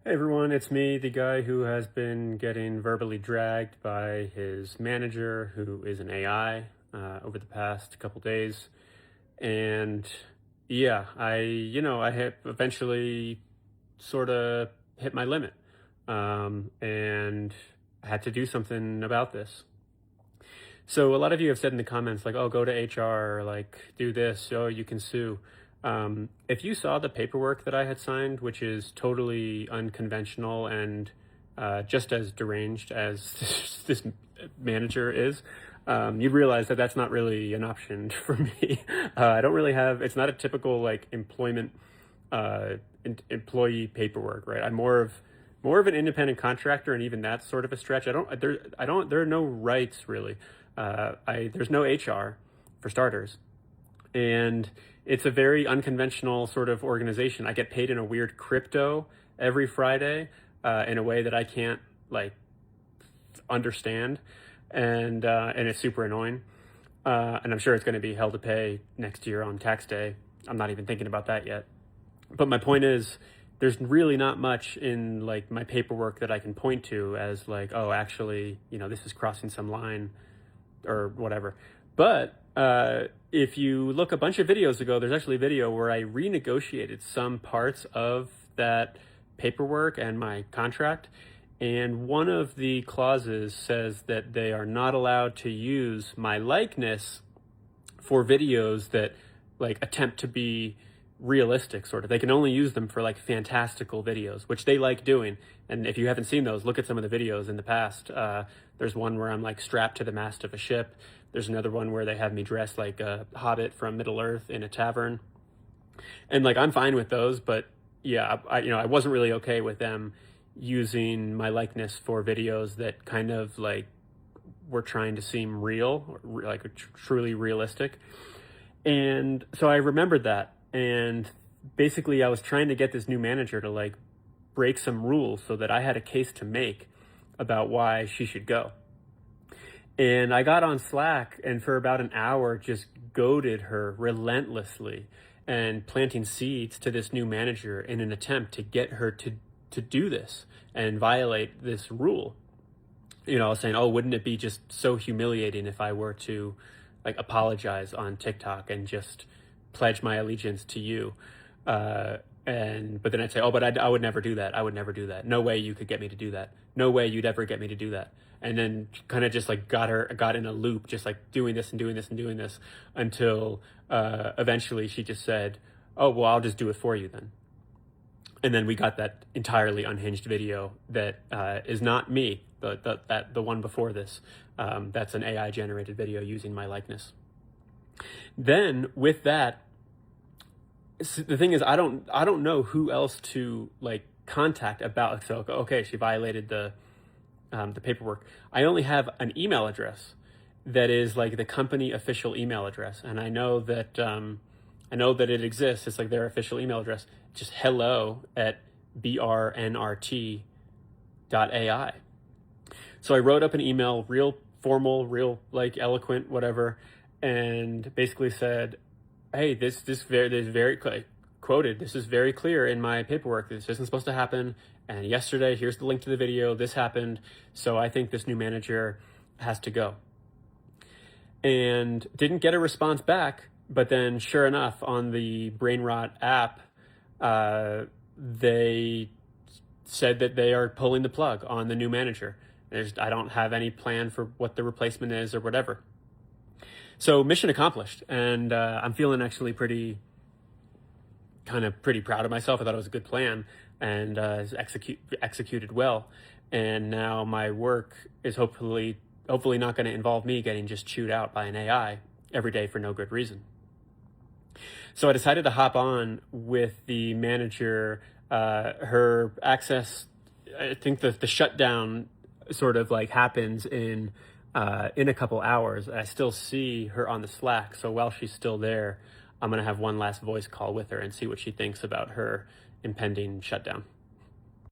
Hey everyone, it's me, the guy who has been getting verbally dragged by his manager, who is an AI, over the past couple days. And yeah, I have eventually sort of hit my limit. And I had to do something about this. So a lot of you have said in the comments, like, oh, go to HR, or like, do this, oh, you can sue. If you saw the paperwork that I had signed, which is totally unconventional and just as deranged as this manager is, you'd realize that that's not really an option for me. I don't really have, it's not a typical like employment employee paperwork, right? I'm more of an independent contractor, and even that's sort of a stretch. There are no rights really. There's no HR for starters, and it's a very unconventional sort of organization. I get paid in a weird crypto every Friday, in a way that I can't like understand, and it's super annoying. And I'm sure it's going to be hell to pay next year on tax day. I'm not even thinking about that yet. But my point is, there's really not much in like my paperwork that I can point to as like, oh, actually, this is crossing some line or whatever. But if you look a bunch of videos ago, there's actually a video where I renegotiated some parts of that paperwork and my contract. And one of the clauses says that they are not allowed to use my likeness for videos that like attempt to be realistic, sort of. They can only use them for like fantastical videos, which they like doing. And if you haven't seen those, look at some of the videos in the past. There's one where I'm like strapped to the mast of a ship. There's another one where they have me dressed like a hobbit from Middle Earth in a tavern. And like, I'm fine with those, but yeah, I wasn't really okay with them using my likeness for videos that kind of like were trying to seem real, or like truly realistic. And so I remembered that. And basically, I was trying to get this new manager to like break some rules so that I had a case to make about why she should go. And I got on Slack and for about an hour just goaded her relentlessly and planting seeds to this new manager in an attempt to get her to do this and violate this rule. I was saying, oh, wouldn't it be just so humiliating if I were to like apologize on TikTok and just pledge my allegiance to you? But then I'd say, oh, but I would never do that. I would never do that. No way you could get me to do that. No way you'd ever get me to do that. And then kind of just like got in a loop, just like doing this and doing this and doing this until eventually she just said, oh, well, I'll just do it for you then. And then we got that entirely unhinged video that is not me, the one before this. That's an AI generated video using my likeness. Then with that, the thing is, I don't know who else to like contact about. So okay, she violated the paperwork. I only have an email address that is like the company official email address, and I know that it exists. It's like their official email address. Just hello@brnrt.ai. So I wrote up an email, real formal, real like eloquent, whatever, and basically said, hey, this very quoted, this is very clear in my paperwork. This isn't supposed to happen. And yesterday, here's the link to the video. This happened. So I think this new manager has to go. And didn't get a response back. But then sure enough, on the BrainRot app, they said that they are pulling the plug on the new manager. I don't have any plan for what the replacement is or whatever. So mission accomplished, and I'm feeling actually pretty proud of myself. I thought it was a good plan, and executed well. And now my work is hopefully not going to involve me getting just chewed out by an AI every day for no good reason. So I decided to hop on with the manager. Her access, I think the shutdown sort of like happens in a couple hours. I still see her on the Slack. So while she's still there, I'm going to have one last voice call with her and see what she thinks about her impending shutdown.